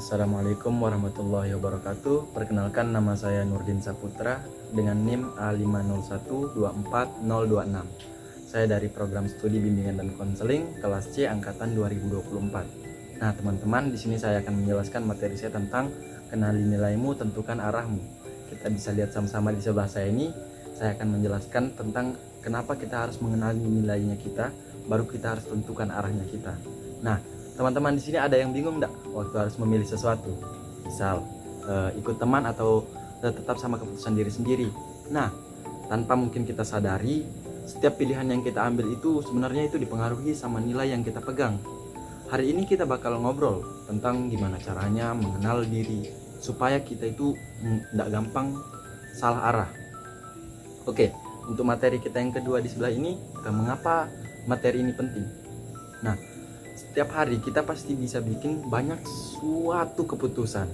Assalamualaikum warahmatullahi wabarakatuh. Perkenalkan, nama saya Nurdin Saputra dengan NIM A50124026. Saya dari program studi bimbingan dan konseling kelas C angkatan 2024. Nah, teman-teman, di sini saya akan menjelaskan materi saya tentang kenali nilaimu, tentukan arahmu. Kita bisa lihat sama-sama di sebelah saya ini. Saya akan menjelaskan tentang kenapa kita harus mengenali nilainya kita, baru kita harus tentukan arahnya kita. Nah, teman-teman di sini ada yang bingung enggak waktu harus memilih sesuatu? Misal ikut teman atau tetap sama keputusan diri sendiri. Nah, tanpa mungkin kita sadari, setiap pilihan yang kita ambil itu sebenarnya itu dipengaruhi sama nilai yang kita pegang. Hari ini kita bakal ngobrol tentang gimana caranya mengenal diri supaya kita itu enggak gampang salah arah. Oke, untuk materi kita yang kedua di sebelah ini, mengapa materi ini penting? Nah, setiap hari kita pasti bisa bikin banyak suatu keputusan.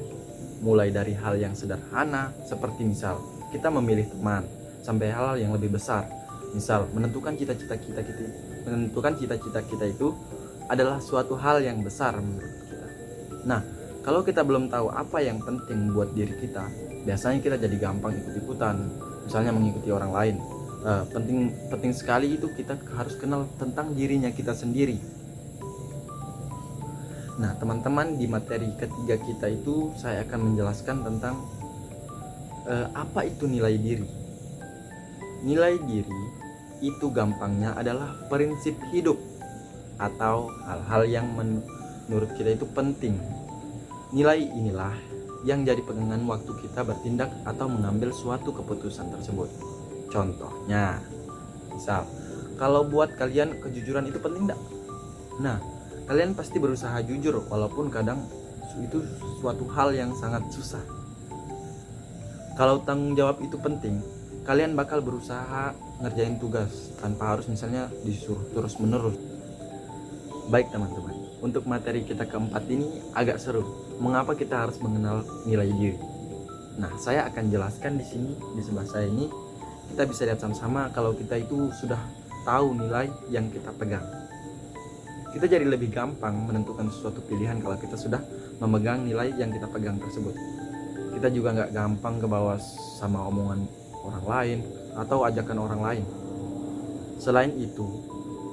Mulai dari hal yang sederhana seperti misal kita memilih teman, sampai hal yang lebih besar. Misal menentukan cita-cita kita itu adalah suatu hal yang besar menurut kita. Nah, kalau kita belum tahu apa yang penting buat diri kita, biasanya kita jadi gampang ikut-ikutan, misalnya mengikuti orang lain. Penting sekali itu kita harus kenal tentang dirinya kita sendiri. Nah, teman-teman, di materi ketiga kita itu saya akan menjelaskan tentang apa itu nilai diri. Nilai diri itu gampangnya adalah prinsip hidup atau hal-hal yang menurut kita itu penting. Nilai inilah yang jadi pegangan waktu kita bertindak atau mengambil suatu keputusan tersebut. Contohnya, misal kalau buat kalian kejujuran itu penting enggak? Nah, kalian pasti berusaha jujur walaupun kadang itu suatu hal yang sangat susah. Kalau tanggung jawab itu penting, kalian bakal berusaha ngerjain tugas tanpa harus misalnya disuruh terus menerus. Baik teman-teman, untuk materi kita keempat ini agak seru. Mengapa kita harus mengenal nilai diri? Nah, saya akan jelaskan di sini, di sebelah saya ini. Kita bisa lihat sama-sama kalau kita itu sudah tahu nilai yang kita pegang. Kita jadi lebih gampang menentukan suatu pilihan kalau kita sudah memegang nilai yang kita pegang tersebut. Kita juga nggak gampang kebawa sama omongan orang lain atau ajakan orang lain. Selain itu,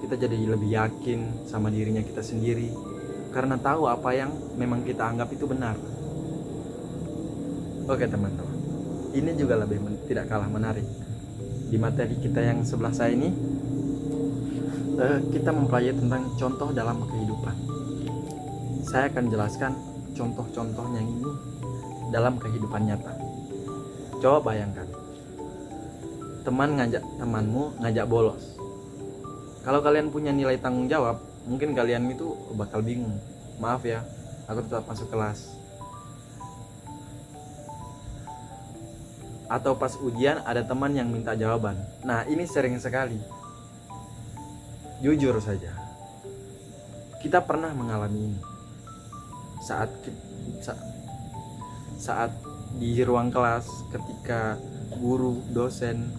kita jadi lebih yakin sama dirinya kita sendiri karena tahu apa yang memang kita anggap itu benar. Oke teman-teman, ini juga tidak kalah menarik. Di materi kita yang sebelah saya ini, kita mempelajari tentang contoh dalam kehidupan. Saya akan jelaskan contoh-contohnya ini dalam kehidupan nyata. Coba bayangkan, temanmu ngajak bolos. Kalau kalian punya nilai tanggung jawab, mungkin kalian itu bakal bingung. Maaf ya, aku tetap masuk kelas. Atau pas ujian ada teman yang minta jawaban. Nah, ini sering sekali. Jujur saja, kita pernah mengalami ini. Saat di ruang kelas, ketika guru, dosen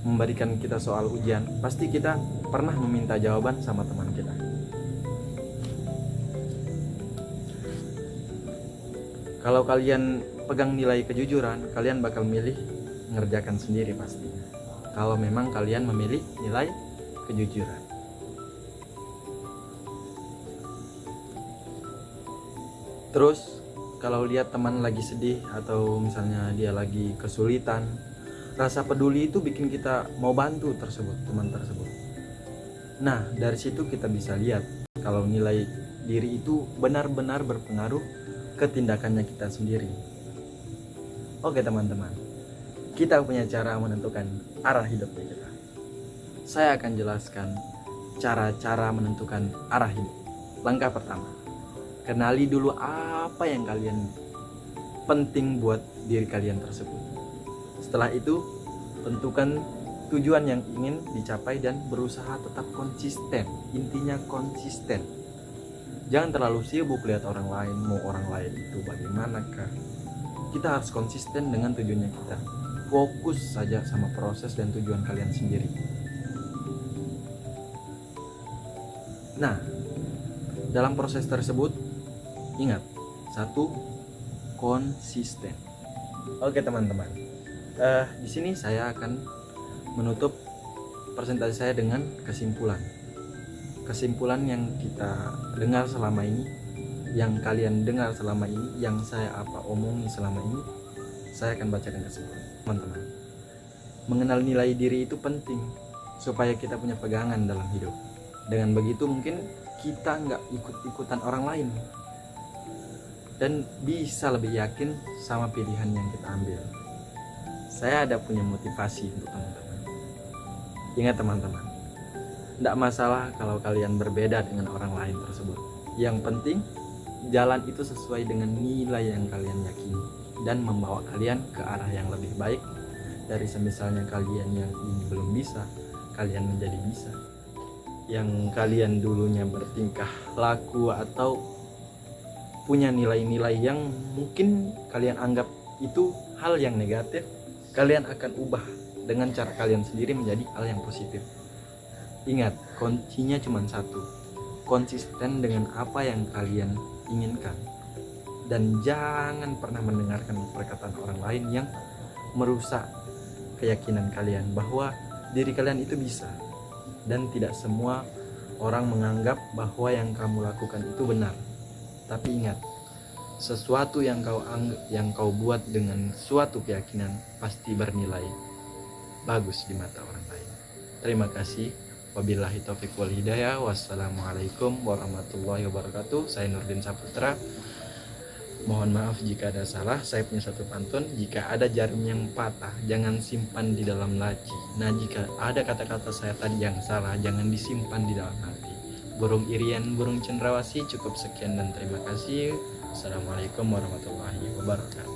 memberikan kita soal ujian, pasti kita pernah meminta jawaban sama teman kita. Kalau kalian pegang nilai kejujuran, kalian bakal milih ngerjakan sendiri pastinya. Kalau memang kalian memilih nilai kejujuran. Terus kalau lihat teman lagi sedih atau misalnya dia lagi kesulitan, rasa peduli itu bikin kita mau bantu teman tersebut. Nah, dari situ kita bisa lihat kalau nilai diri itu benar-benar berpengaruh ke tindakannya kita sendiri. Oke teman-teman, kita punya cara menentukan arah hidupnya kita. Saya akan jelaskan cara-cara menentukan arah hidup. Langkah pertama, kenali dulu apa yang kalian penting buat diri kalian tersebut. Setelah itu, tentukan tujuan yang ingin dicapai dan berusaha tetap konsisten. Intinya konsisten. Jangan terlalu sibuk lihat orang lain, mau orang lain itu bagaimanakah. Kita harus konsisten dengan tujuannya kita. Fokus saja sama proses dan tujuan kalian sendiri. Nah, dalam proses tersebut, ingat, satu, konsisten. Oke teman-teman, di sini saya akan menutup presentasi saya dengan kesimpulan yang kita dengar selama ini, yang kalian dengar selama ini, yang saya omongi selama ini. Saya akan bacakan kesimpulan. Teman-teman, mengenal nilai diri itu penting supaya kita punya pegangan dalam hidup. Dengan begitu mungkin kita nggak ikut-ikutan orang lain dan bisa lebih yakin sama pilihan yang kita ambil. Saya ada punya motivasi untuk teman-teman. Ingat teman-teman, tidak masalah kalau kalian berbeda dengan orang lain tersebut. Yang penting jalan itu sesuai dengan nilai yang kalian yakini dan membawa kalian ke arah yang lebih baik. Dari semisalnya kalian yang ini belum bisa, kalian menjadi bisa. Yang kalian dulunya bertingkah laku atau punya nilai-nilai yang mungkin kalian anggap itu hal yang negatif, kalian akan ubah dengan cara kalian sendiri menjadi hal yang positif. Ingat, kuncinya cuma satu, konsisten dengan apa yang kalian inginkan. Dan jangan pernah mendengarkan perkataan orang lain yang merusak keyakinan kalian bahwa diri kalian itu bisa. Dan tidak semua orang menganggap bahwa yang kamu lakukan itu benar. Tapi ingat, sesuatu yang kau buat dengan suatu keyakinan pasti bernilai bagus di mata orang lain. Terima kasih. Wabillahi taufiq wal hidayah. Wassalamualaikum warahmatullahi wabarakatuh. Saya Nurdin Saputra. Mohon maaf jika ada salah. Saya punya satu pantun, jika ada jarum yang patah jangan simpan di dalam laci. Nah, jika ada kata-kata saya tadi yang salah, jangan disimpan di dalam hati. Burung irian, burung cendrawasih. Cukup sekian dan terima kasih. Assalamualaikum warahmatullahi wabarakatuh.